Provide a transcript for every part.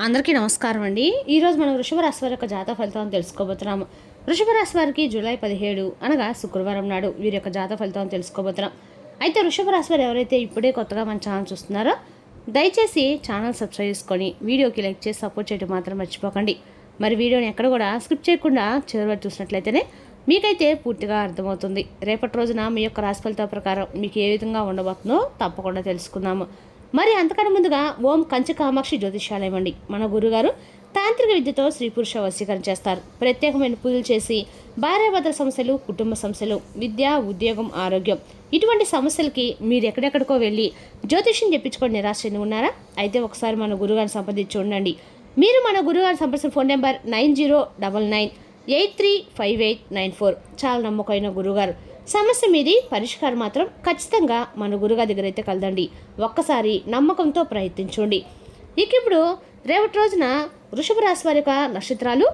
అందరికీ నమస్కారం అండి. ఈరోజు మనం వృషభ రాశి వారి యొక్క జాతక ఫలితాలను తెలుసుకోబోతున్నాము. వృషభ రాశి వారికి జూలై 17 అనగా శుక్రవారం నాడు వీరి యొక్క జాతక ఫలితాలను తెలుసుకోబోతున్నాం. అయితే వృషభ రాశి వారు ఎవరైతే ఇప్పుడే కొత్తగా మన ఛానల్ చూస్తున్నారో దయచేసి ఛానల్ సబ్స్క్రైబ్ చేసుకొని వీడియోకి లైక్ చేసి సపోర్ట్ చేయడం మాత్రం మర్చిపోకండి. మరి వీడియోని ఎక్కడ కూడా స్కిప్ చేయకుండా చివరి వరకు చూసినట్లయితేనే మీకైతే పూర్తిగా అర్థమవుతుంది. రేపటి రోజున మీ యొక్క రాశి ఫలితాల ప్రకారం మీకు ఏ విధంగా ఉండబోతుందో తప్పకుండా తెలుసుకుందాము. మరి అంతకన్నా ముందుగా ఓం కంచి కామాక్షి జ్యోతిష్యాలయం అండి. మన గురుగారు తాంత్రిక విద్యతో స్త్రీ పురుష వశీకరణ చేస్తారు. ప్రత్యేకమైన పూజలు చేసి భార్యాభర్తల సమస్యలు, కుటుంబ సమస్యలు, విద్య, ఉద్యోగం, ఆరోగ్యం ఇటువంటి సమస్యలకి మీరు ఎక్కడెక్కడికో వెళ్ళి జ్యోతిష్యం చెప్పించుకొని నిరాశ చెంది ఉన్నారా? అయితే ఒకసారి మన గురుగారిని సంప్రదించి ఉండండి. మీరు మన గురుగారిని సంప్రదించిన ఫోన్ నెంబర్ 9099835894. చాలా నమ్మకమైన గురుగారు. సమస్య మీది, పరిష్కారం మాత్రం ఖచ్చితంగా మన గురుగారి దగ్గర అయితే కలదండి. ఒక్కసారి నమ్మకంతో ప్రయత్నించండి. ఇక ఇప్పుడు రేపటి రోజున వృషభ రాశి వారి యొక్క నక్షత్రాలు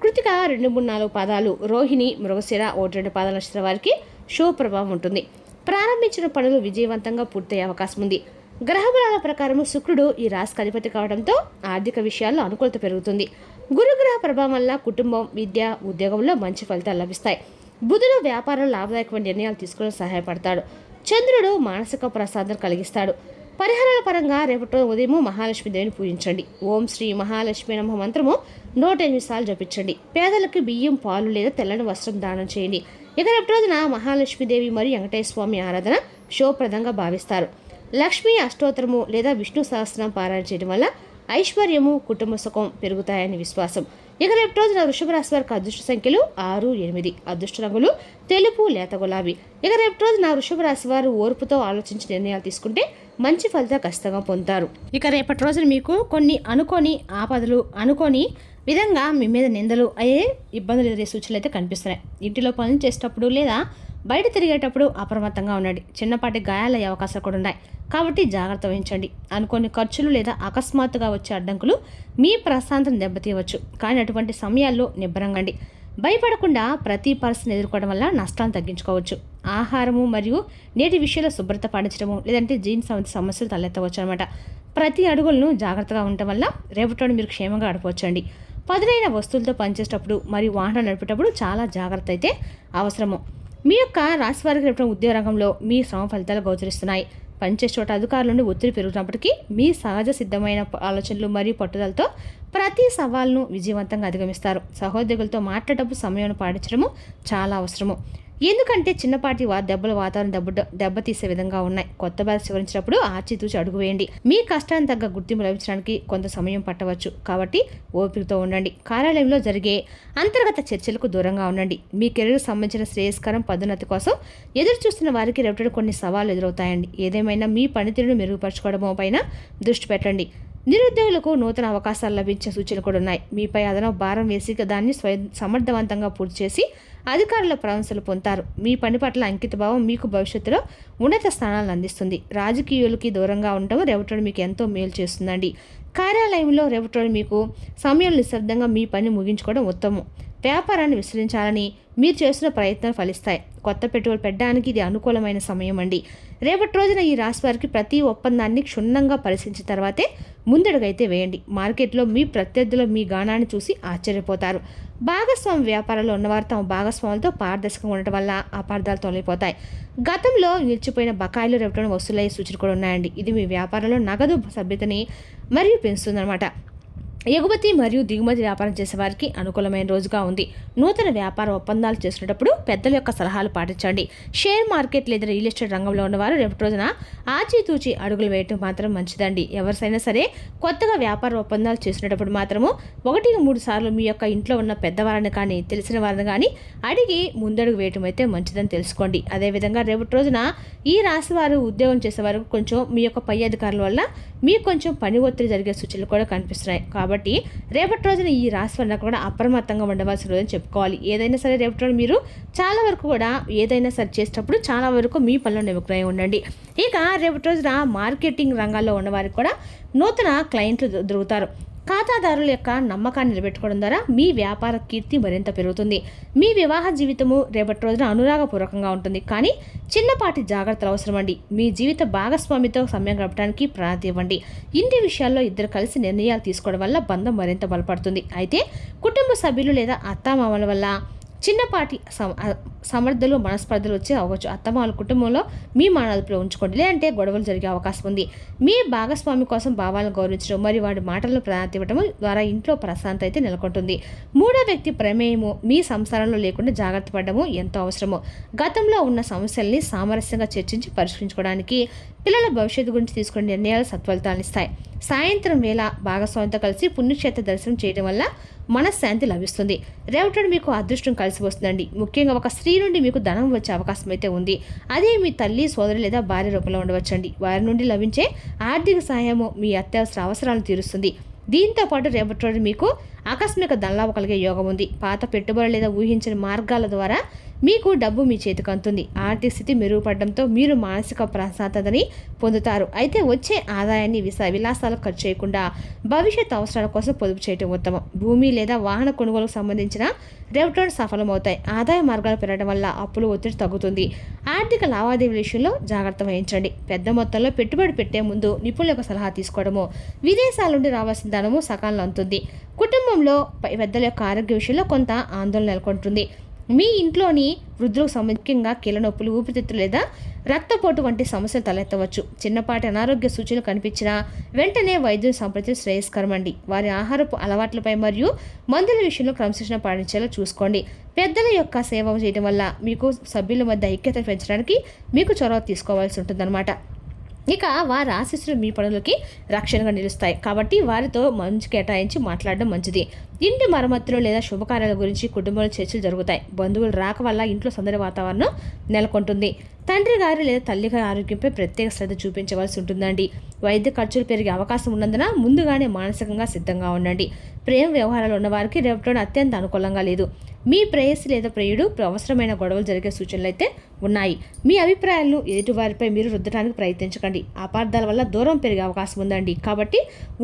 కృతిక 2, 3, 4 పాదాలు, రోహిణి, మృగశిర 1, 2 పాదాల నక్షత్రం వారికి శుభ ప్రభావం ఉంటుంది. ప్రారంభించిన పనులు విజయవంతంగా పూర్తయ్యే అవకాశం ఉంది. గ్రహబలాల ప్రకారం శుక్రుడు ఈ రాశికి అధిపతి కావడంతో ఆర్థిక విషయాల్లో అనుకూలత పెరుగుతుంది. గురుగ్రహ ప్రభావం వల్ల కుటుంబం, విద్య, ఉద్యోగంలో మంచి ఫలితాలు లభిస్తాయి. బుధుడు వ్యాపారంలో లాభదాయకమైన నిర్ణయాలు తీసుకుని సహాయపడతాడు. చంద్రుడు మానసిక ప్రసాదం కలిగిస్తాడు. పరిహారాల పరంగా రేపటి ఉదయం మహాలక్ష్మీదేవిని పూజించండి. ఓం శ్రీ మహాలక్ష్మి నమః మంత్రము 108 సార్లు జపించండి. పేదలకు బియ్యం, పాలు లేదా తెల్లని వస్త్రం దానం చేయండి. ఇక రేపటి రోజున మహాలక్ష్మీదేవి మరియు వెంకటేశ్వర స్వామి ఆరాధన శుభప్రదంగా భావిస్తారు. లక్ష్మీ అష్టోత్తరము లేదా విష్ణు సహస్రం పారాయణ చేయడం వల్ల ఐశ్వర్యము, కుటుంబ సుఖం పెరుగుతాయని విశ్వాసం. ఇక రేపు రోజున వృషభ రాశి వారికి అదృష్ట సంఖ్యలు 6, 8. అదృష్ట రంగులు తెలుపు, లేత గులాబీ. ఇక రేపు రోజున వృషభ రాశి వారు ఓర్పుతో ఆలోచించి నిర్ణయాలు తీసుకుంటే మంచి ఫలితాలు ఖచ్చితంగా పొందుతారు. ఇక రేపటి రోజున మీకు కొన్ని అనుకోని ఆపదలు, అనుకోని విధంగా మీ మీద నిందలు అయ్యే ఇబ్బందులు ఎదురే సూచనలు అయితే కనిపిస్తున్నాయి. ఇంటిలో పనులు చేసేటప్పుడు లేదా బయట తిరిగేటప్పుడు అప్రమత్తంగా ఉండండి. చిన్నపాటి గాయాలయ్యే అవకాశాలు కూడా ఉన్నాయి కాబట్టి జాగ్రత్త వహించండి. అనుకోని ఖర్చులు లేదా అకస్మాత్తుగా వచ్చే అడ్డంకులు మీ ప్రశాంతం దెబ్బతీయవచ్చు. కానీ అటువంటి సమయాల్లో నిబ్బరంగండి. భయపడకుండా ప్రతి పరిస్థితిని ఎదుర్కోవడం వల్ల నష్టాలను తగ్గించుకోవచ్చు. ఆహారము మరియు నేటి విషయంలో శుభ్రత పాటించడము లేదంటే జీన్స్ సమస్యలు తలెత్తవచ్చు అనమాట. ప్రతి అడుగులను జాగ్రత్తగా ఉండటం వల్ల రేపటి మీరు క్షేమంగా గడపవచ్చండి. పదునైన వస్తువులతో పనిచేసేటప్పుడు మరియు వాహనాలు నడిపేటప్పుడు చాలా జాగ్రత్త అయితే అవసరము. మీ యొక్క రాశి వారికి రేపటి ఉద్యోగ రంగంలో మీ శ్రమ ఫలితాలు గోచరిస్తున్నాయి. పనిచేసే చోట అధికారుల నుండి ఒత్తిడి పెరుగుతున్నప్పటికీ మీ సహజ సిద్ధమైన ఆలోచనలు మరియు పట్టుదలతో ప్రతి సవాల్ను విజయవంతంగా అధిగమిస్తారు. సహోద్యోగులతో మాట్లాడేటప్పుడు సమయాన్ని పాటించడము చాలా అవసరము. ఎందుకంటే చిన్నపాటి దెబ్బలు వాతావరణం దెబ్బతీసే విధంగా ఉన్నాయి. కొత్త బ్యాచ్ వివరించినప్పుడు ఆచితూచి అడుగు వేయండి. మీ కష్టాన్ని తగ్గ గుర్తింపు లభించడానికి కొంత సమయం పట్టవచ్చు కాబట్టి ఓపికతో ఉండండి. కార్యాలయంలో జరిగే అంతర్గత చర్చలకు దూరంగా ఉండండి. మీ కెరీర్కు సంబంధించిన శ్రేయస్కరం పదోన్నతి కోసం ఎదురు చూస్తున్న వారికి రేపటి కొన్ని సవాళ్లు ఎదురవుతాయండి. ఏదేమైనా మీ పనితీరును మెరుగుపరచుకోవడం పైన దృష్టి పెట్టండి. నిరుద్యోగులకు నూతన అవకాశాలు లభించే సూచనలు కూడా ఉన్నాయి. మీపై అదనపు భారం వేసి దాన్ని సమర్థవంతంగా పూర్తి చేసి అధికారుల ప్రశంసలు పొందుతారు. మీ పని పట్ల అంకితభావం మీకు భవిష్యత్తులో ఉన్నత స్థానాలను అందిస్తుంది. రాజకీయాలకి దూరంగా ఉండడం రేపటి మీకు ఎంతో మేలు చేస్తుందండి. కార్యాలయంలో రేపటి మీకు సమయం నిశ్శబ్దంగా మీ పని ముగించుకోవడం ఉత్తమం. వ్యాపారాన్ని విస్తరించాలని మీరు చేస్తున్న ప్రయత్నాలు ఫలిస్తాయి. కొత్త పెట్టుబడి పెట్టడానికి ఇది అనుకూలమైన సమయం అండి. రేపటి రోజున ఈ రాశి వారికి ప్రతి ఒప్పందాన్ని క్షుణ్ణంగా పరిశీలించిన తర్వాతే ముందడుగైతే వేయండి. మార్కెట్లో మీ ప్రత్యర్థులు మీ గానాన్ని చూసి ఆశ్చర్యపోతారు. భాగస్వామి వ్యాపారంలో ఉన్నవారు తమ భాగస్వాములతో పారదర్శకంగా ఉండటం వల్ల అపార్థాలు తొలగిపోతాయి. గతంలో నిలిచిపోయిన బకాయిలు రేపటి వసూలయ్యే సూచనలు కూడా ఉన్నాయండి. ఇది మీ వ్యాపారంలో నగదు సభ్యతని మరియు పెంచుతుందన్నమాట. ఎగుమతి మరియు దిగుమతి వ్యాపారం చేసే వారికి అనుకూలమైన రోజుగా ఉంది. నూతన వ్యాపార ఒప్పందాలు చేసినప్పుడు పెద్దల యొక్క సలహాలు పాటించండి. షేర్ మార్కెట్ లేదా రియల్ ఎస్టేట్ రంగంలో ఉన్నవారు రేపటి రోజున ఆచితూచి అడుగులు వేయటం మాత్రం మంచిదండి. ఎవరిసైనా సరే కొత్తగా వ్యాపార ఒప్పందాలు చేసినప్పుడు మాత్రము 1-3 సార్లు మీ యొక్క ఇంట్లో ఉన్న పెద్దవారిని కానీ తెలిసిన వారిని కానీ అడిగి ముందడుగు వేయటం అయితే మంచిదని తెలుసుకోండి. అదేవిధంగా రేపటి రోజున ఈ రాశి వారు ఉద్యోగం చేసేవారు కొంచెం మీ యొక్క పై అధికారుల వల్ల మీకు కొంచెం పని ఒత్తిడి జరిగే సూచనలు కూడా కనిపిస్తున్నాయి. కాబట్టి రేపటి రోజున ఈ రాశి వల్ల కూడా అప్రమత్తంగా ఉండవలసిన రోజుని చెప్పుకోవాలి. ఏదైనా సరే రేపటి రోజు మీరు చాలా వరకు కూడా ఏదైనా సరే చేసేటప్పుడు చాలా వరకు మీ పనిలో నిమగ్నమై ఉండండి. ఇక రేపటి రోజున మార్కెటింగ్ రంగాల్లో ఉన్నవారికి కూడా నూతన క్లయింట్లు దొరుకుతారు. ఖాతాదారుల యొక్క నమ్మకాన్ని నిలబెట్టుకోవడం ద్వారా మీ వ్యాపార కీర్తి మరింత పెరుగుతుంది. మీ వివాహ జీవితము రేపటి రోజున అనురాగపూర్వకంగా ఉంటుంది. కానీ చిన్నపాటి జాగ్రత్తలు అవసరమండి. మీ జీవిత భాగస్వామితో సమయం గడపడానికి ప్రాధాన్యత ఇవ్వండి. ఇంటి విషయాల్లో ఇద్దరు కలిసి నిర్ణయాలు తీసుకోవడం వల్ల బంధం మరింత బలపడుతుంది. అయితే కుటుంబ సభ్యులు లేదా అత్తామామల వల్ల చిన్నపాటి సమర్థలు మనస్పర్ధలు వచ్చే అవ్వచ్చు. అత్తమామల కుటుంబంలో మీ మానదుపులో ఉంచుకోండి, లేదంటే గొడవలు జరిగే అవకాశం ఉంది. మీ భాగస్వామి కోసం భావాలను గౌరవించడం మరియు వాడి మాటలను ప్రాధాన్యత ఇవ్వడం ద్వారా ఇంట్లో ప్రశాంతత అయితే నెలకొంటుంది. మూడో వ్యక్తి ప్రమేయము మీ సంసారంలో లేకుండా జాగ్రత్త పడడము ఎంతో అవసరము. గతంలో ఉన్న సమస్యల్ని సామరస్యంగా చర్చించి పరిష్కరించుకోవడానికి పిల్లల భవిష్యత్తు గురించి తీసుకునే నిర్ణయాలు సత్ఫలితాలను ఇస్తాయి. సాయంత్రం వేళ భాగస్వామితో కలిసి పుణ్యక్షేత్ర దర్శనం చేయడం వల్ల మనశ్శాంతి లభిస్తుంది. రేవటోడు మీకు అదృష్టం కలిసి వస్తుందండి. ముఖ్యంగా ఒక స్త్రీ నుండి మీకు ధనం వచ్చే అవకాశం అయితే ఉంది. అదే మీ తల్లి, సోదరు లేదా భార్య రూపంలో ఉండవచ్చండి. వారి నుండి లభించే ఆర్థిక సహాయము మీ అత్యవసర అవసరాలను తీరుస్తుంది. దీంతో పాటు రేపటి రోజు మీకు ఆకస్మిక ధనలాభం కలిగే యోగం ఉంది. పాత పెట్టుబడులు లేదా ఊహించిన మార్గాల ద్వారా మీకు డబ్బు మీ చేతికి అందుతుంది. ఆర్థిక స్థితి మెరుగుపడడంతో మీరు మానసిక ప్రశాంతతని పొందుతారు. అయితే వచ్చే ఆదాయాన్ని విలాసాలకు ఖర్చు చేయకుండా భవిష్యత్ అవసరాల కోసం పొదుపు చేయడం ఉత్తమం. భూమి లేదా వాహన కొనుగోలుకు సంబంధించిన రేవటోడు సఫలమవుతాయి. ఆదాయ మార్గాలు పెరగడం వల్ల అప్పులు ఒత్తిడి తగ్గుతుంది. ఆర్థిక లావాదేవీల విషయంలో జాగ్రత్త వహించండి. పెద్ద మొత్తంలో పెట్టుబడి పెట్టే ముందు నిపుణుల యొక్క సలహా తీసుకోవడము. విదేశాల నుండి రావాల్సిన ధనము సకాలంలో అందుతుంది. కుటుంబంలో పెద్దల యొక్క ఆరోగ్య విషయంలో కొంత ఆందోళన నెలకొంటుంది. మీ ఇంట్లోని వృద్ధులకు ముఖ్యంగా కీళ్ళ నొప్పులు, ఊపిరితిత్తులు లేదా రక్తపోటు వంటి సమస్యలు తలెత్తవచ్చు. చిన్నపాటి అనారోగ్య సూచనలు కనిపించినా వెంటనే వైద్యుని సంప్రదించడం శ్రేయస్కరం అండి. వారి ఆహారపు అలవాట్లపై మరియు మందుల విషయంలో క్రమశిక్షణ పాటించేలా చూసుకోండి. పెద్దల యొక్క సేవ చేయడం వల్ల మీకు సభ్యుల మధ్య ఐక్యత పెంచడానికి మీకు చొరవ తీసుకోవాల్సి ఉంటుందన్నమాట. ఇక వారి ఆశీస్సులు మీ పనులకి రక్షణగా నిలుస్తాయి. కాబట్టి వారితో మంచి కేటాయించి మాట్లాడడం మంచిది. ఇంటి మరమ్మతులు లేదా శుభకార్యాల గురించి కుటుంబంలో చర్చలు జరుగుతాయి. బంధువులు రాక వల్ల ఇంట్లో సందడి వాతావరణం నెలకొంటుంది. తండ్రి గారి లేదా తల్లి గారి ఆరోగ్యంపై ప్రత్యేక శ్రద్ధ చూపించవలసి ఉంటుందండి. వైద్య ఖర్చులు పెరిగే అవకాశం ఉన్నందున ముందుగానే మానసికంగా సిద్ధంగా ఉండండి. ప్రేమ వ్యవహారాలు ఉన్నవారికి రేపటి అత్యంత అనుకూలంగా లేదు. మీ ప్రేయసి లేదా ప్రియుడు అవసరమైన గొడవలు జరిగే సూచనలు అయితే ఉన్నాయి. మీ అభిప్రాయాలను ఎదుటివారిపై మీరు రుద్దడానికి ప్రయత్నించకండి. అపార్థాల వల్ల దూరం పెరిగే అవకాశం ఉందండి. కాబట్టి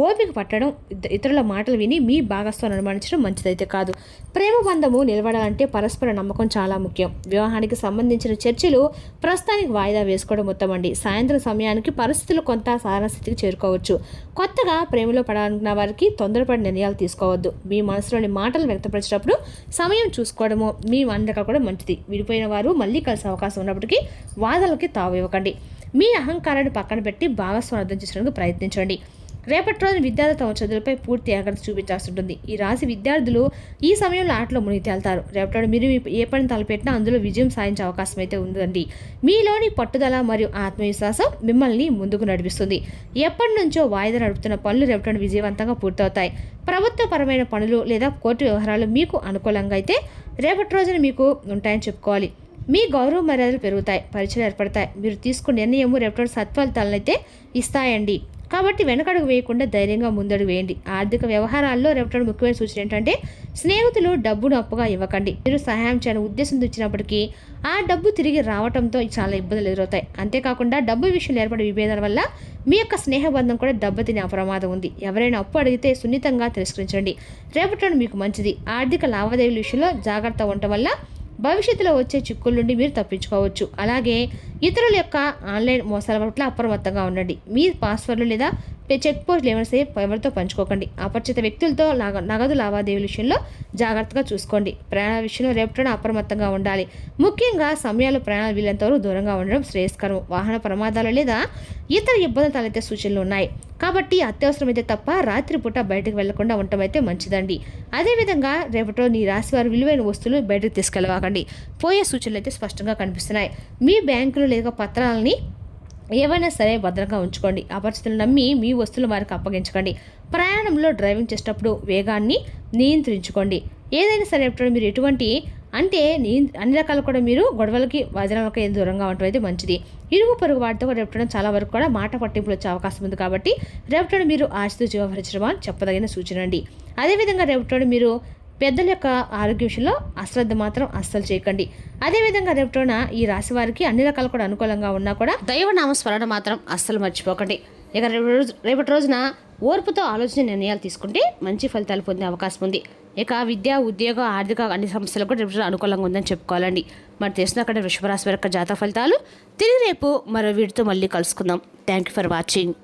ఓపిక పట్టడం, ఇతరుల మాటలు విని మీ భాగస్వామిని అనుమానించడం మంచిదైతే కాదు. ప్రేమ బంధము నిలబడాలంటే పరస్పర నమ్మకం చాలా ముఖ్యం. వివాహానికి సంబంధించిన చర్చలు ప్రస్తుతానికి వాయిదా వేసుకోవడం ఉత్తమండి. సాయంత్రం సమయానికి పరిస్థితులు కొంత సాధారణ స్థితికి చేరుకోవచ్చు. కొత్తగా ప్రేమలో పడాలనుకున్న వారికి తొందరపడి నిర్ణయాలు తీసుకోవద్దు. మీ మనసులోని మాటలు వ్యక్తపరిచేటప్పుడు సమయం చూసుకోవడము మీ అందరికీ కూడా మంచిది. విడిపోయిన వారు మళ్ళీ కలిసే అవకాశం ఉన్నప్పటికీ వాదనలకి తావు ఇవ్వకండి. మీ అహంకారాన్ని పక్కన పెట్టి భాగస్వామి అర్థం చేసుకోవడానికి ప్రయత్నించండి. రేపటి రోజున విద్యార్థులు తమ చదువులపై పూర్తి ఏకాగ్రత చూపించాల్సి ఉంటుంది. ఈ రాశి విద్యార్థులు ఈ సమయంలో ఆటలో మునిగి తేలుతారు. రేపటి మీరు ఏ పని తలపెట్టినా అందులో విజయం సాధించే అవకాశం అయితే ఉందండి. మీలోని పట్టుదల మరియు ఆత్మవిశ్వాసం మిమ్మల్ని ముందుకు నడిపిస్తుంది. ఎప్పటి నుంచో వాయిదా నడుపుతున్న పనులు రేపటి విజయవంతంగా పూర్తవుతాయి. ప్రభుత్వపరమైన పనులు లేదా కోర్టు వ్యవహారాలు మీకు అనుకూలంగా అయితే రేపటి రోజున మీకు ఉంటాయని చెప్పుకోవాలి. మీ గౌరవ మర్యాదలు పెరుగుతాయి, పరిచయాలు ఏర్పడతాయి. మీరు తీసుకున్న నిర్ణయము రేపటి సత్ఫలితాలను అయితే ఇస్తాయండి. కాబట్టి వెనకడుగు వేయకుండా ధైర్యంగా ముందడుగు వేయండి. ఆర్థిక వ్యవహారాల్లో రేపటి ముఖ్యమైన సూచన ఏంటంటే స్నేహితులు డబ్బును అప్పుగా ఇవ్వకండి. మీరు సహాయం చేయని ఉద్దేశంతో ఇచ్చినప్పటికీ ఆ డబ్బు తిరిగి రావడంతో చాలా ఇబ్బందులు ఎదురవుతాయి. అంతేకాకుండా డబ్బు విషయంలో ఏర్పడే విభేదాల వల్ల మీ యొక్క స్నేహబంధం కూడా దెబ్బతినే ప్రమాదం ఉంది. ఎవరైనా అప్పు అడిగితే సున్నితంగా తిరస్కరించండి. రేపటి మీకు మంచిది. ఆర్థిక లావాదేవీల విషయంలో జాగ్రత్త ఉండటం వల్ల భవిష్యత్తులో వచ్చే చిక్కుల నుండి మీరు తప్పించుకోవచ్చు. అలాగే ఇతరుల యొక్క ఆన్లైన్ మోసాల పట్ల అప్రమత్తంగా ఉండండి. మీ పాస్వర్డ్లు లేదా చెక్ పోస్టులు ఏమైనా ఎవరితో పంచుకోకండి. అపరిచిత వ్యక్తులతో నగదు లావాదేవీల విషయంలో జాగ్రత్తగా చూసుకోండి. ప్రయాణాల విషయంలో రేపటిన అప్రమత్తంగా ఉండాలి. ముఖ్యంగా సమయాలు ప్రయాణాలు వీలంతవరకు దూరంగా ఉండడం శ్రేయస్కరం. వాహన ప్రమాదాలు లేదా ఇతర ఇబ్బందులు తలెత్తే సూచనలు ఉన్నాయి. కాబట్టి అత్యవసరమైతే తప్ప రాత్రిపూట బయటకు వెళ్లకుండా ఉండటం అయితే మంచిదండి. అదేవిధంగా రేపటిలో నీ రాశి వారు విలువైన వస్తువులు బయటకు తీసుకెళ్ళవాకండి. పోయే సూచనలు అయితే స్పష్టంగా కనిపిస్తున్నాయి. మీ బ్యాంకులు లేదా పత్రాలని ఏవైనా సరే భద్రంగా ఉంచుకోండి. అపరిచితులు నమ్మి మీ వస్తువులు వారికి అప్పగించకండి. ప్రయాణంలో డ్రైవింగ్ చేసేటప్పుడు వేగాన్ని నియంత్రించుకోండి. ఏదైనా సరే మీరు ఎటువంటి అన్ని రకాలు కూడా మీరు గొడవలకి వజనాలకి దూరంగా ఉండటం అయితే మంచిది. ఇరుగు పొరుగు వాటితో రేపటి చాలా వరకు కూడా మాట పట్టింపులు వచ్చే అవకాశం ఉంది. కాబట్టి రేపటి మీరు ఆశతో వ్యవహరించడం అని చెప్పదగిన సూచన అండి. అదేవిధంగా రేపటి మీరు పెద్దల యొక్క ఆరోగ్య విషయంలో అశ్రద్ధ మాత్రం అస్సలు చేయకండి. అదేవిధంగా రేపటిన ఈ రాశి వారికి అన్ని రకాలు కూడా అనుకూలంగా ఉన్నా కూడా దైవనామ స్మరణ మాత్రం అస్సలు మర్చిపోకండి. ఇక రేపటి రోజున ఓర్పుతో ఆలోచన నిర్ణయాలు తీసుకుంటే మంచి ఫలితాలు పొందే అవకాశం ఉంది. ఇక విద్య, ఉద్యోగ, ఆర్థిక అన్ని సమస్యలకు కూడా రేపు అనుకూలంగా ఉందని చెప్పుకోవాలండి. మరి తెలిసిన అక్కడ వృషభ రాశి వారి యొక్క జాతక ఫలితాలు తిరిగి రేపు మరో వీడితో మళ్ళీ కలుసుకుందాం. Thank you for watching.